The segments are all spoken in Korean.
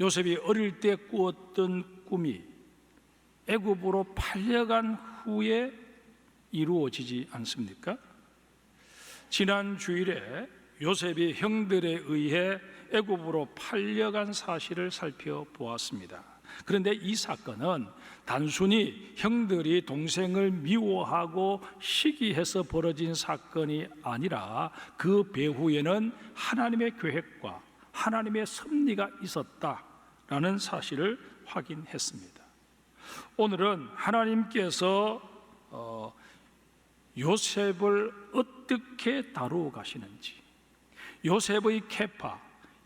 요셉이 어릴 때 꾸었던 꿈이 애굽으로 팔려간 후에 이루어지지 않습니까? 지난 주일에 요셉이 형들에 의해 애굽으로 팔려간 사실을 살펴보았습니다. 그런데 이 사건은 단순히 형들이 동생을 미워하고 시기해서 벌어진 사건이 아니라 그 배후에는 하나님의 계획과 하나님의 섭리가 있었다라는 사실을 확인했습니다. 오늘은 하나님께서 요셉을 어떻게 다루어 가시는지, 요셉의 계파,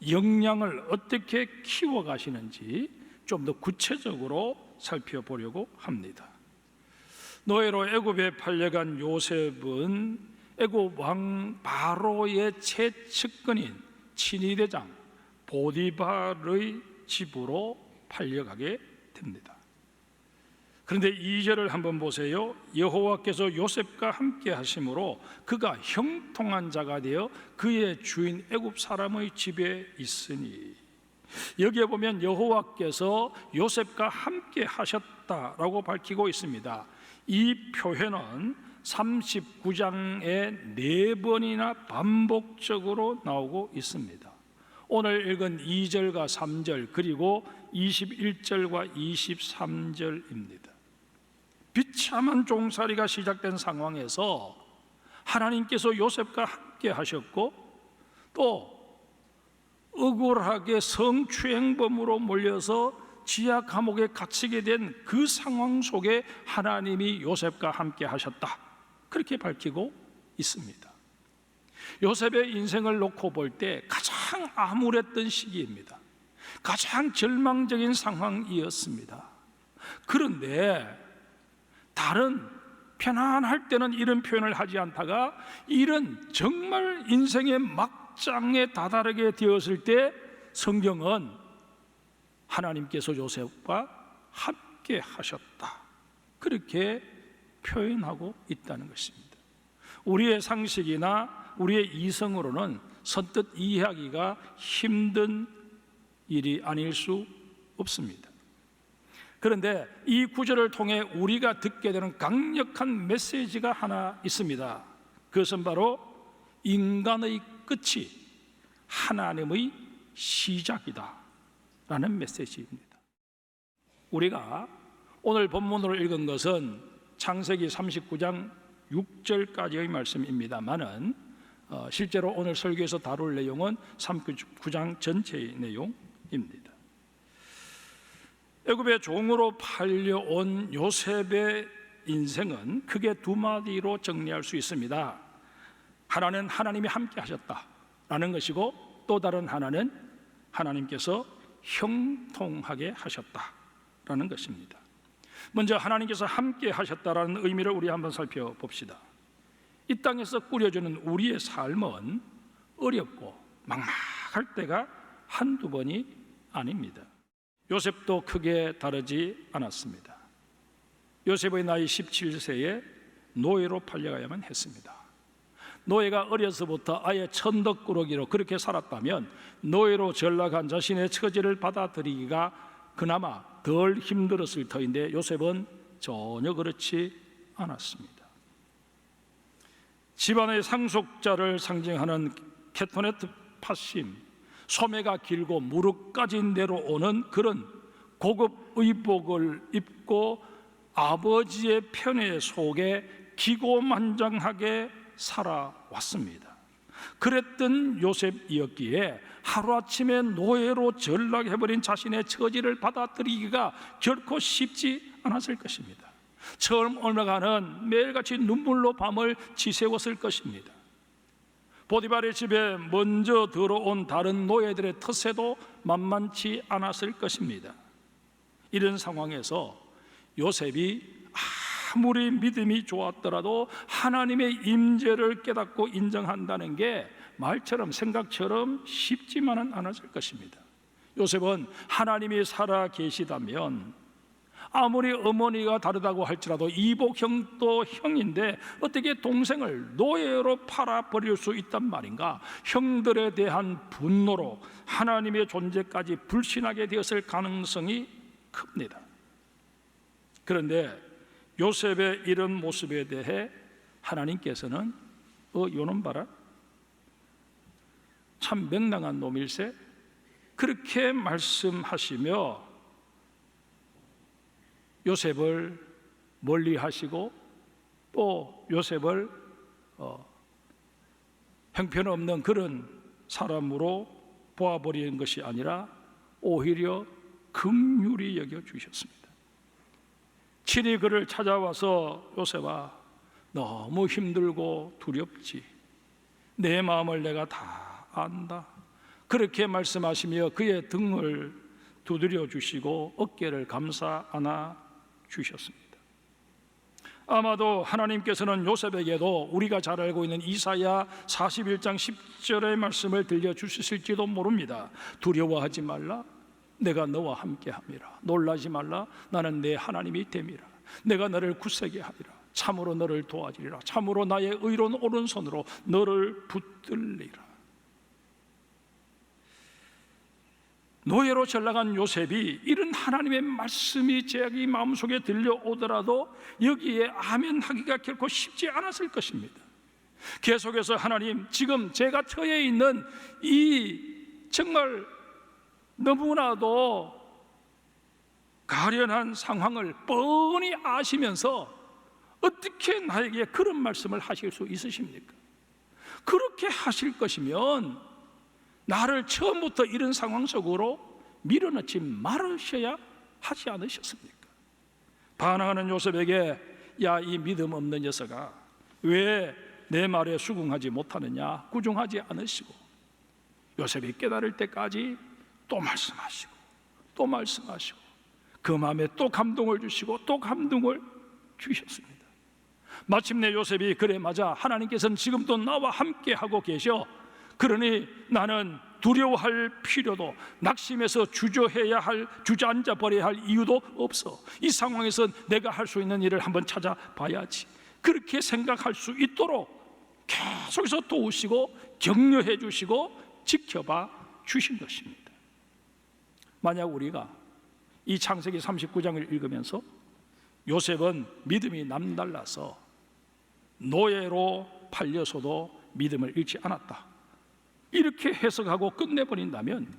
역량을 어떻게 키워 가시는지 좀 더 구체적으로 살펴보려고 합니다. 노예로 애굽에 팔려간 요셉은 애굽 왕 바로의 최측근인 친위대장 보디발의 집으로 팔려가게 됩니다. 그런데 2절을 한번 보세요. 여호와께서 요셉과 함께 하심으로 그가 형통한 자가 되어 그의 주인 애굽 사람의 집에 있으니, 여기에 보면 여호와께서 요셉과 함께 하셨다라고 밝히고 있습니다. 이 표현은 39장에 4번이나 반복적으로 나오고 있습니다. 오늘 읽은 2절과 3절 그리고 21절과 23절입니다. 비참한 종살이가 시작된 상황에서 하나님께서 요셉과 함께 하셨고, 또 억울하게 성추행범으로 몰려서 지하 감옥에 갇히게 된 그 상황 속에 하나님이 요셉과 함께 하셨다, 그렇게 밝히고 있습니다. 요셉의 인생을 놓고 볼 때 가장 암울했던 시기입니다. 가장 절망적인 상황이었습니다. 그런데 다른 편안할 때는 이런 표현을 하지 않다가 이런 정말 인생의 막장에 다다르게 되었을 때 성경은 하나님께서 요셉과 함께 하셨다, 그렇게 표현하고 있다는 것입니다. 우리의 상식이나 우리의 이성으로는 선뜻 이해하기가 힘든 일이 아닐 수 없습니다. 그런데 이 구절을 통해 우리가 듣게 되는 강력한 메시지가 하나 있습니다. 그것은 바로 인간의 끝이 하나님의 시작이다 라는 메시지입니다. 우리가 오늘 본문으로 읽은 것은 창세기 39장 6절까지의 말씀입니다만은 실제로 오늘 설교에서 다룰 내용은 39장 전체의 내용입니다. 애굽의 종으로 팔려온 요셉의 인생은 크게 두 마디로 정리할 수 있습니다. 하나는 하나님이 함께 하셨다라는 것이고, 또 다른 하나는 하나님께서 형통하게 하셨다라는 것입니다. 먼저 하나님께서 함께 하셨다라는 의미를 우리 한번 살펴봅시다. 이 땅에서 꾸려주는 우리의 삶은 어렵고 막막할 때가 한두 번이 아닙니다. 요셉도 크게 다르지 않았습니다. 요셉의 나이 17세에 노예로 팔려가야만 했습니다. 노예가 어려서부터 아예 천덕꾸러기로 그렇게 살았다면 노예로 전락한 자신의 처지를 받아들이기가 그나마 덜 힘들었을 터인데 요셉은 전혀 그렇지 않았습니다. 집안의 상속자를 상징하는 케토네트 팥심, 소매가 길고 무릎까지 내려오는 그런 고급 의복을 입고 아버지의 편애 속에 기고만장하게 살아왔습니다. 그랬던 요셉이었기에 하루아침에 노예로 전락해버린 자신의 처지를 받아들이기가 결코 쉽지 않았을 것입니다. 처음 올라가는 매일같이 눈물로 밤을 지새웠을 것입니다. 보디발의 집에 먼저 들어온 다른 노예들의 텃세도 만만치 않았을 것입니다. 이런 상황에서 요셉이 아무리 믿음이 좋았더라도 하나님의 임재를 깨닫고 인정한다는 게 말처럼 생각처럼 쉽지만은 않았을 것입니다. 요셉은 하나님이 살아 계시다면 아무리 어머니가 다르다고 할지라도 이복형도 형인데 어떻게 동생을 노예로 팔아버릴 수 있단 말인가? 형들에 대한 분노로 하나님의 존재까지 불신하게 되었을 가능성이 큽니다. 그런데 요셉의 이런 모습에 대해 하나님께서는 요놈 봐라, 참 명랑한 놈일세, 그렇게 말씀하시며 요셉을 멀리 하시고 또 요셉을 형편없는 그런 사람으로 보아버리는 것이 아니라 오히려 긍휼히 여겨주셨습니다. 친히 그를 찾아와서 요셉아, 너무 힘들고 두렵지, 내 마음을 내가 다 안다, 그렇게 말씀하시며 그의 등을 두드려 주시고 어깨를 감싸 안아 주셨습니다. 아마도 하나님께서는 요셉에게도 우리가 잘 알고 있는 이사야 41장 10절의 말씀을 들려주실지도 모릅니다. 두려워하지 말라, 내가 너와 함께함이라. 놀라지 말라, 나는 내 하나님이 됨이라. 내가 너를 굳세게 하리라. 참으로 너를 도와주리라. 참으로 나의 의로운 오른손으로 너를 붙들리라. 노예로 전락한 요셉이 이런 하나님의 말씀이 자기 마음속에 들려오더라도 여기에 아멘하기가 결코 쉽지 않았을 것입니다. 계속해서 하나님, 지금 제가 처해 있는 이 정말 너무나도 가련한 상황을 뻔히 아시면서 어떻게 나에게 그런 말씀을 하실 수 있으십니까? 그렇게 하실 것이면 나를 처음부터 이런 상황 속으로 밀어넣지 말으셔야 하지 않으셨습니까? 반항하는 요셉에게 야, 이 믿음 없는 녀석아, 왜 내 말에 수긍하지 못하느냐 구중하지 않으시고 요셉이 깨달을 때까지 또 말씀하시고 또 말씀하시고 그 마음에 또 감동을 주시고 또 감동을 주셨습니다. 마침내 요셉이 그래 맞아, 하나님께서는 지금도 나와 함께 하고 계셔, 그러니 나는 두려워할 필요도, 낙심해서 주저앉아 버려야 할 이유도 없어. 이 상황에서 내가 할 수 있는 일을 한번 찾아봐야지. 그렇게 생각할 수 있도록 계속해서 도우시고 격려해 주시고 지켜봐 주신 것입니다. 만약 우리가 이 창세기 39장을 읽으면서 요셉은 믿음이 남달라서 노예로 팔려서도 믿음을 잃지 않았다, 이렇게 해석하고 끝내버린다면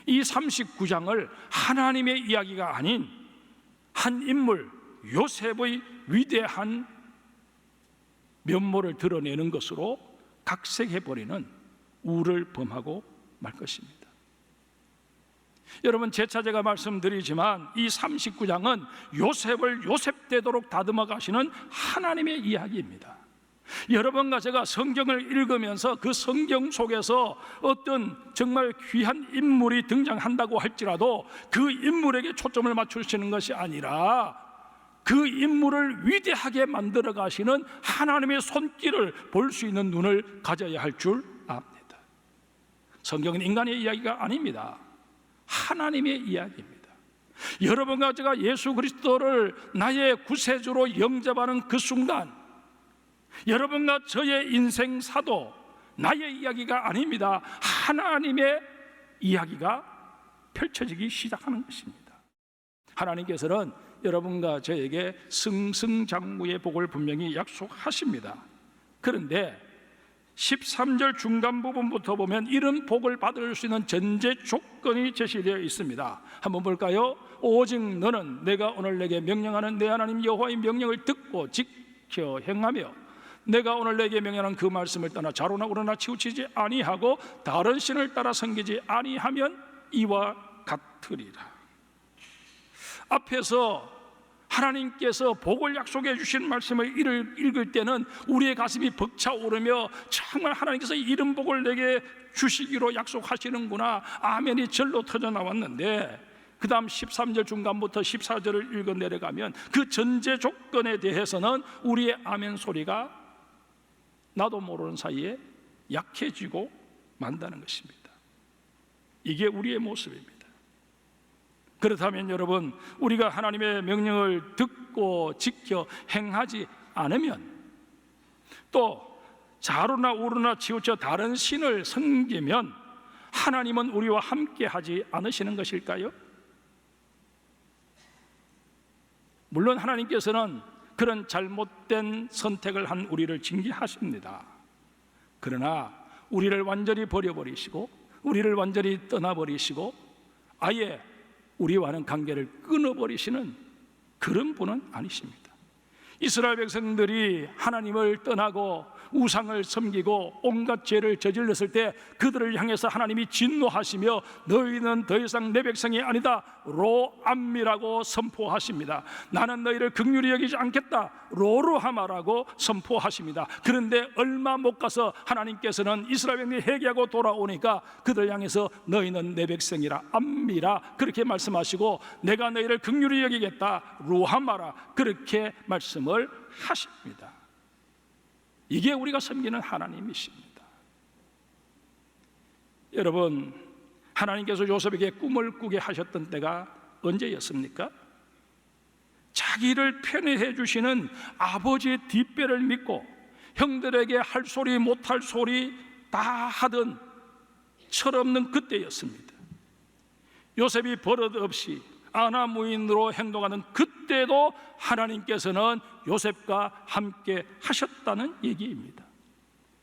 이 39장을 하나님의 이야기가 아닌 한 인물 요셉의 위대한 면모를 드러내는 것으로 각색해버리는 우를 범하고 말 것입니다. 여러분, 재차 제가 말씀드리지만 이 39장은 요셉을 요셉되도록 다듬어 가시는 하나님의 이야기입니다. 여러분과 제가 성경을 읽으면서 그 성경 속에서 어떤 정말 귀한 인물이 등장한다고 할지라도 그 인물에게 초점을 맞추시는 것이 아니라 그 인물을 위대하게 만들어 가시는 하나님의 손길을 볼 수 있는 눈을 가져야 할 줄 압니다. 성경은 인간의 이야기가 아닙니다. 하나님의 이야기입니다. 여러분과 제가 예수 그리스도를 나의 구세주로 영접하는 그 순간, 여러분과 저의 인생사도 나의 이야기가 아닙니다. 하나님의 이야기가 펼쳐지기 시작하는 것입니다. 하나님께서는 여러분과 저에게 승승장구의 복을 분명히 약속하십니다. 그런데 13절 중간 부분부터 보면 이런 복을 받을 수 있는 전제 조건이 제시되어 있습니다. 한번 볼까요? 오직 너는 내가 오늘 내게 명령하는 내 하나님 여호와의 명령을 듣고 지켜 행하며 내가 오늘 내게 명령하는 그 말씀을 떠나 좌로나 우로나 치우치지 아니하고 다른 신을 따라 섬기지 아니하면 이와 같으리라. 앞에서 하나님께서 복을 약속해 주신 말씀을 읽을 때는 우리의 가슴이 벅차오르며 정말 하나님께서 이런 복을 내게 주시기로 약속하시는구나, 아멘이 절로 터져 나왔는데, 그 다음 13절 중간부터 14절을 읽어 내려가면 그 전제 조건에 대해서는 우리의 아멘 소리가 나도 모르는 사이에 약해지고 만다는 것입니다. 이게 우리의 모습입니다. 그렇다면 여러분, 우리가 하나님의 명령을 듣고 지켜 행하지 않으면, 또 좌로나 우로나 치우쳐 다른 신을 섬기면 하나님은 우리와 함께 하지 않으시는 것일까요? 물론 하나님께서는 그런 잘못된 선택을 한 우리를 징계하십니다. 그러나 우리를 완전히 버려버리시고 우리를 완전히 떠나버리시고 아예 우리와는 관계를 끊어버리시는 그런 분은 아니십니다. 이스라엘 백성들이 하나님을 떠나고 우상을 섬기고 온갖 죄를 저질렀을 때 그들을 향해서 하나님이 진노하시며 너희는 더 이상 내 백성이 아니다 로암미라고 선포하십니다. 나는 너희를 긍휼히 여기지 않겠다 로루하마라고 선포하십니다. 그런데 얼마 못 가서 하나님께서는 이스라엘 백성이 회개하고 돌아오니까 그들을 향해서 너희는 내 백성이라 암미라 그렇게 말씀하시고 내가 너희를 긍휼히 여기겠다 루하마라 그렇게 말씀을 하십니다. 이게 우리가 섬기는 하나님이십니다. 여러분, 하나님께서 요셉에게 꿈을 꾸게 하셨던 때가 언제였습니까? 자기를 편애해 주시는 아버지의 뒷배를 믿고 형들에게 할 소리 못할 소리 다 하던 철없는 그때였습니다. 요셉이 버릇없이 아나무인으로 행동하는 그때도 하나님께서는 요셉과 함께 하셨다는 얘기입니다.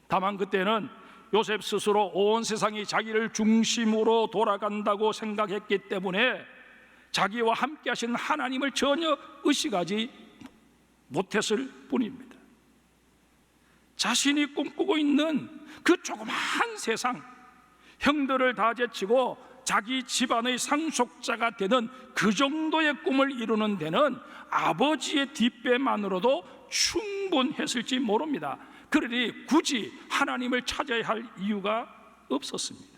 다만 그때는 요셉 스스로 온 세상이 자기를 중심으로 돌아간다고 생각했기 때문에 자기와 함께 하신 하나님을 전혀 의식하지 못했을 뿐입니다. 자신이 꿈꾸고 있는 그 조그마한 세상, 형들을 다 제치고 자기 집안의 상속자가 되는 그 정도의 꿈을 이루는 데는 아버지의 뒷배만으로도 충분했을지 모릅니다. 그러니 굳이 하나님을 찾아야 할 이유가 없었습니다.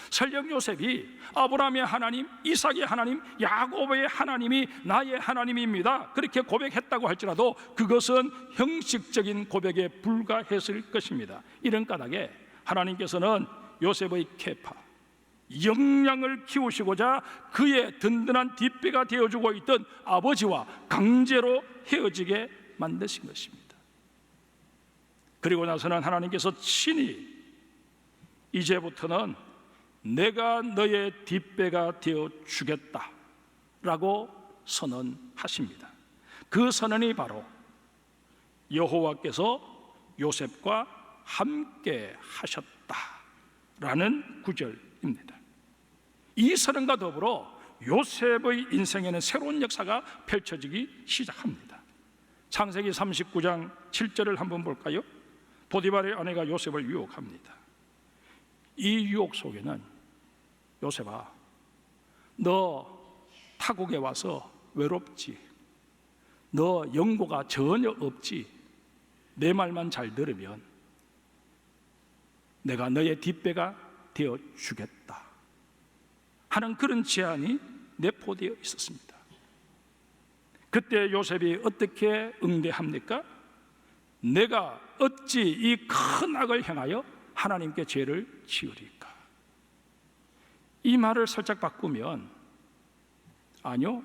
설령 요셉이 아브라함의 하나님, 이삭의 하나님, 야곱의 하나님이 나의 하나님입니다 그렇게 고백했다고 할지라도 그것은 형식적인 고백에 불과했을 것입니다. 이런 까닭에 하나님께서는 요셉의 케파, 영양을 키우시고자 그의 든든한 뒷배가 되어주고 있던 아버지와 강제로 헤어지게 만드신 것입니다. 그리고 나서는 하나님께서 친히 이제부터는 내가 너의 뒷배가 되어주겠다 라고 선언하십니다. 그 선언이 바로 여호와께서 요셉과 함께 하셨다라는 구절입니다. 이 선언과 더불어 요셉의 인생에는 새로운 역사가 펼쳐지기 시작합니다. 창세기 39장 7절을 한번 볼까요? 보디발의 아내가 요셉을 유혹합니다. 이 유혹 속에는 요셉아, 너 타국에 와서 외롭지? 너 연고가 전혀 없지? 내 말만 잘 들으면 내가 너의 뒷배가 되어주겠다 하는 그런 제안이 내포되어 있었습니다. 그때 요셉이 어떻게 응대합니까? 내가 어찌 이 큰 악을 행하여 하나님께 죄를 지으리까? 이 말을 살짝 바꾸면 아니요,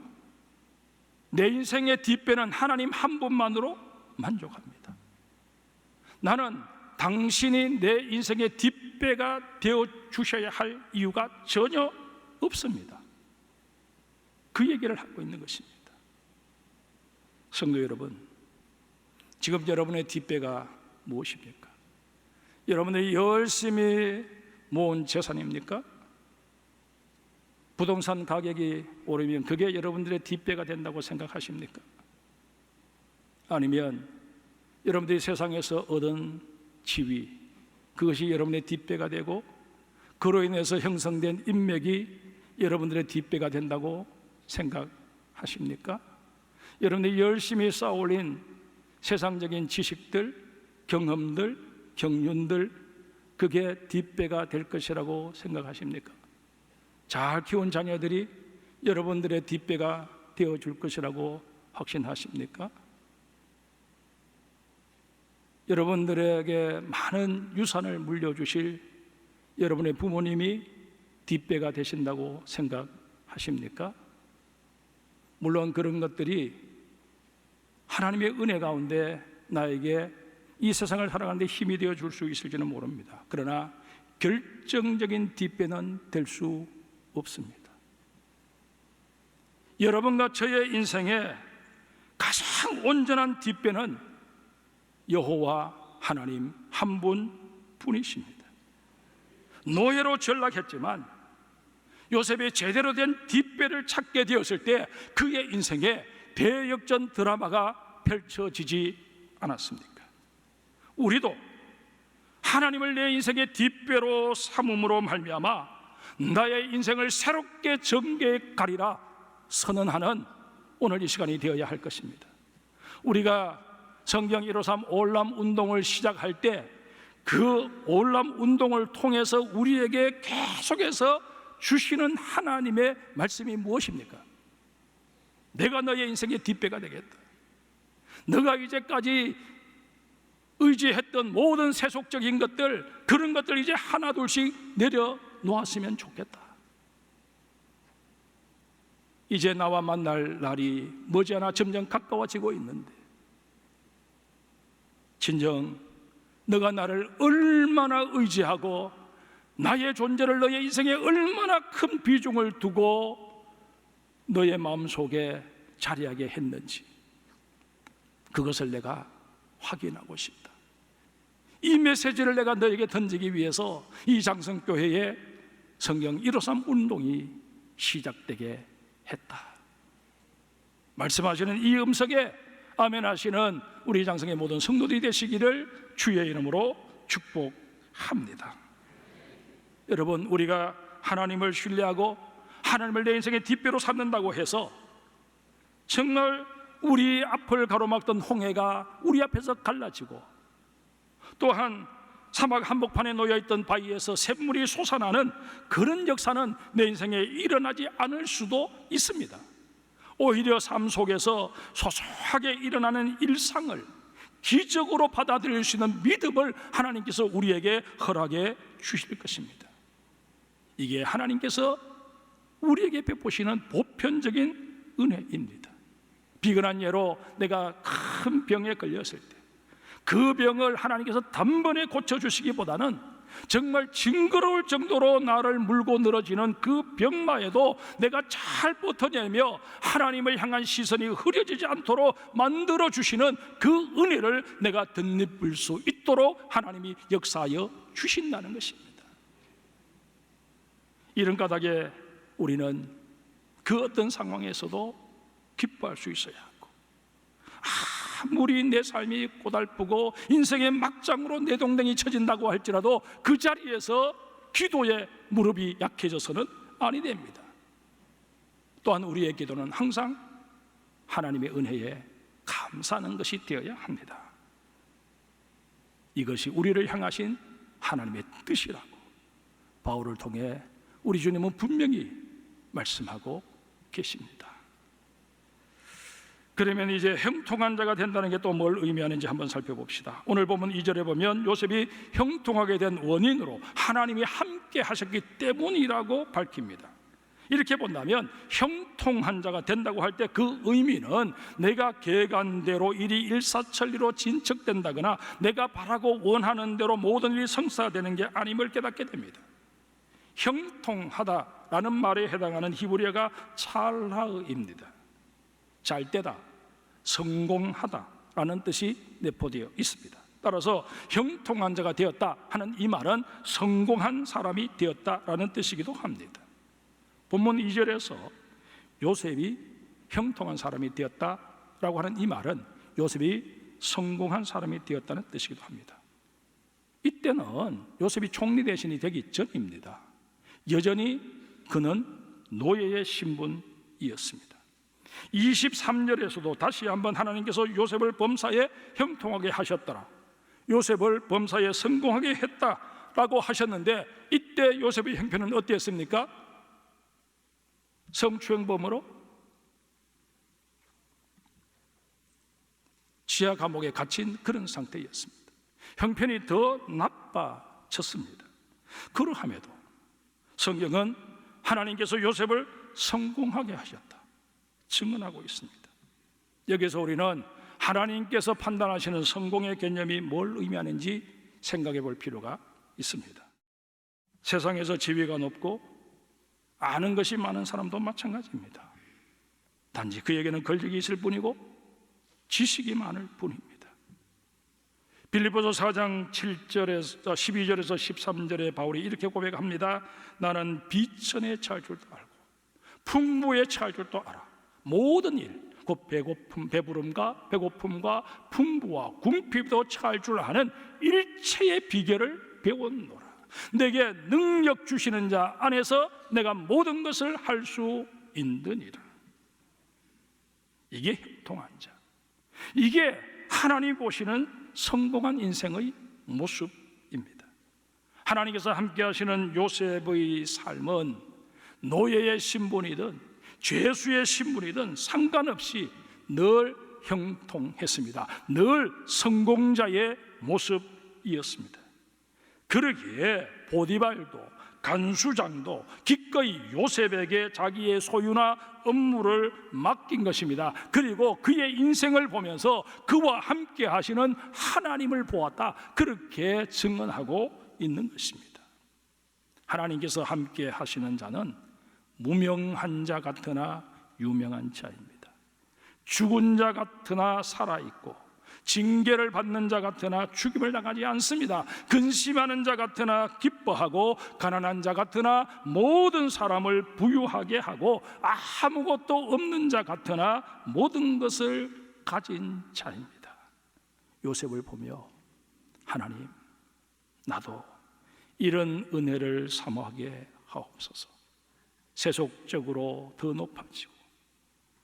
내 인생의 뒷배는 하나님 한 분만으로 만족합니다. 나는 당신이 내 인생의 뒷배가 되어 주셔야 할 이유가 전혀 없습니다. 그 얘기를 하고 있는 것입니다. 성도 여러분, 지금 여러분의 뒷배가 무엇입니까? 여러분들이 열심히 모은 재산입니까? 부동산 가격이 오르면 그게 여러분들의 뒷배가 된다고 생각하십니까? 아니면 여러분들이 세상에서 얻은 지위, 그것이 여러분의 뒷배가 되고 그로 인해서 형성된 인맥이 여러분들의 뒷배가 된다고 생각하십니까? 여러분들이 열심히 쌓아올린 세상적인 지식들, 경험들, 경륜들, 그게 뒷배가 될 것이라고 생각하십니까? 잘 키운 자녀들이 여러분들의 뒷배가 되어줄 것이라고 확신하십니까? 여러분들에게 많은 유산을 물려주실 여러분의 부모님이 뒷배가 되신다고 생각하십니까? 하십니까? 물론 그런 것들이 하나님의 은혜 가운데 나에게 이 세상을 살아가는데 힘이 되어 줄 수 있을지는 모릅니다. 그러나 결정적인 뒷배는 될 수 없습니다. 여러분과 저의 인생의 가장 온전한 뒷배는 여호와 하나님 한 분뿐이십니다. 노예로 전락했지만 요셉이 제대로 된 뒷배를 찾게 되었을 때 그의 인생에 대역전 드라마가 펼쳐지지 않았습니까? 우리도 하나님을 내 인생의 뒷배로 삼음으로 말미암아 나의 인생을 새롭게 정계에 가리라 선언하는 오늘 이 시간이 되어야 할 것입니다. 우리가 성경 153 올람 운동을 시작할 때 그 올람 운동을 통해서 우리에게 계속해서 주시는 하나님의 말씀이 무엇입니까? 내가 너의 인생의 뒷배가 되겠다. 너가 이제까지 의지했던 모든 세속적인 것들, 그런 것들 이제 하나둘씩 내려놓았으면 좋겠다. 이제 나와 만날 날이 머지않아 점점 가까워지고 있는데 진정 너가 나를 얼마나 의지하고 나의 존재를 너의 인생에 얼마나 큰 비중을 두고 너의 마음속에 자리하게 했는지 그것을 내가 확인하고 싶다. 이 메시지를 내가 너에게 던지기 위해서 이 장성교회의 성경 153 운동이 시작되게 했다. 말씀하시는 이 음성에 아멘 하시는 우리 장성의 모든 성도들이 되시기를 주의 이름으로 축복합니다. 여러분, 우리가 하나님을 신뢰하고 하나님을 내 인생의 뒷배로 삼는다고 해서 정말 우리 앞을 가로막던 홍해가 우리 앞에서 갈라지고 또한 사막 한복판에 놓여있던 바위에서 샘물이 솟아나는 그런 역사는 내 인생에 일어나지 않을 수도 있습니다. 오히려 삶 속에서 소소하게 일어나는 일상을 기적으로 받아들일 수 있는 믿음을 하나님께서 우리에게 허락해 주실 것입니다. 이게 하나님께서 우리에게 베푸시는 보편적인 은혜입니다. 비근한 예로 내가 큰 병에 걸렸을 때 그 병을 하나님께서 단번에 고쳐주시기보다는 정말 징그러울 정도로 나를 물고 늘어지는 그 병마에도 내가 잘 버텨내며 하나님을 향한 시선이 흐려지지 않도록 만들어주시는 그 은혜를 내가 덧입을 수 있도록 하나님이 역사하여 주신다는 것입니다. 이런 까닭에 우리는 그 어떤 상황에서도 기뻐할 수 있어야 하고 아무리 내 삶이 고달프고 인생의 막장으로 내동댕이 쳐진다고 할지라도 그 자리에서 기도의 무릎이 약해져서는 아니 됩니다. 또한 우리의 기도는 항상 하나님의 은혜에 감사하는 것이 되어야 합니다. 이것이 우리를 향하신 하나님의 뜻이라고 바울을 통해 우리 주님은 분명히 말씀하고 계십니다. 그러면 이제 형통한 자가 된다는 게 또 뭘 의미하는지 한번 살펴봅시다. 오늘 보면 2절에 보면 요셉이 형통하게 된 원인으로 하나님이 함께 하셨기 때문이라고 밝힙니다. 이렇게 본다면 형통한 자가 된다고 할 때 그 의미는 내가 계획한 대로 일이 일사천리로 진척된다거나 내가 바라고 원하는 대로 모든 일이 성사되는 게 아님을 깨닫게 됩니다. 형통하다라는 말에 해당하는 히브리어가 찰하입니다. 잘 되다, 성공하다라는 뜻이 내포되어 있습니다. 따라서 형통한 자가 되었다 하는 이 말은 성공한 사람이 되었다라는 뜻이기도 합니다. 본문 2절에서 요셉이 형통한 사람이 되었다라고 하는 이 말은 요셉이 성공한 사람이 되었다는 뜻이기도 합니다. 이때는 요셉이 총리 대신이 되기 전입니다. 여전히 그는 노예의 신분이었습니다. 23절에서도 다시 한번 하나님께서 요셉을 범사에 형통하게 하셨더라, 요셉을 범사에 성공하게 했다라고 하셨는데 이때 요셉의 형편은 어땠습니까? 성추행범으로 지하 감옥에 갇힌 그런 상태였습니다. 형편이 더 나빠졌습니다. 그러함에도 성경은 하나님께서 요셉을 성공하게 하셨다 증언하고 있습니다. 여기서 우리는 하나님께서 판단하시는 성공의 개념이 뭘 의미하는지 생각해 볼 필요가 있습니다. 세상에서 지위가 높고 아는 것이 많은 사람도 마찬가지입니다. 단지 그에게는 권력이 있을 뿐이고 지식이 많을 뿐입니다. 빌립보서 4장 7절에서 12절에서 13절에 바울이 이렇게 고백합니다. 나는 비천에 처할 줄도 알고 풍부에 처할 줄도 알아. 모든 일, 곧 배부름과 배고픔과 풍부와 궁핍도 처할 줄 아는 일체의 비결을 배웠노라. 내게 능력 주시는 자 안에서 내가 모든 것을 할 수 있느니라. 이게 형통한 자, 이게 하나님 보시는 성공한 인생의 모습입니다. 하나님께서 함께 하시는 요셉의 삶은 노예의 신분이든 죄수의 신분이든 상관없이 늘 형통했습니다. 늘 성공자의 모습이었습니다. 그러기에 보디발도 간수장도 기꺼이 요셉에게 자기의 소유나 업무를 맡긴 것입니다. 그리고 그의 인생을 보면서 그와 함께 하시는 하나님을 보았다, 그렇게 증언하고 있는 것입니다. 하나님께서 함께 하시는 자는 무명한 자 같으나 유명한 자입니다. 죽은 자 같으나 살아있고 징계를 받는 자 같으나 죽임을 당하지 않습니다. 근심하는 자 같으나 기뻐하고 가난한 자 같으나 모든 사람을 부유하게 하고 아무것도 없는 자 같으나 모든 것을 가진 자입니다. 요셉을 보며 하나님, 나도 이런 은혜를 사모하게 하옵소서. 세속적으로 더 높아지고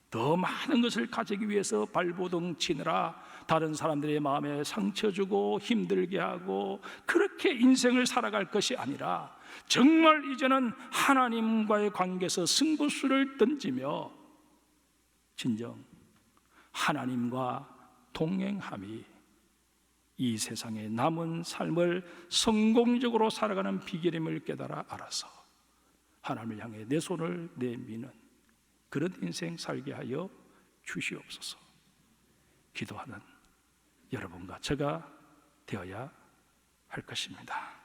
더 많은 것을 가지기 위해서 발버둥 치느라 다른 사람들의 마음에 상처 주고 힘들게 하고 그렇게 인생을 살아갈 것이 아니라 정말 이제는 하나님과의 관계에서 승부수를 던지며 진정 하나님과 동행함이 이 세상의 남은 삶을 성공적으로 살아가는 비결임을 깨달아 알아서 하나님을 향해 내 손을 내미는 그런 인생 살게 하여 주시옵소서. 기도하는 여러분과 제가 되어야 할 것입니다.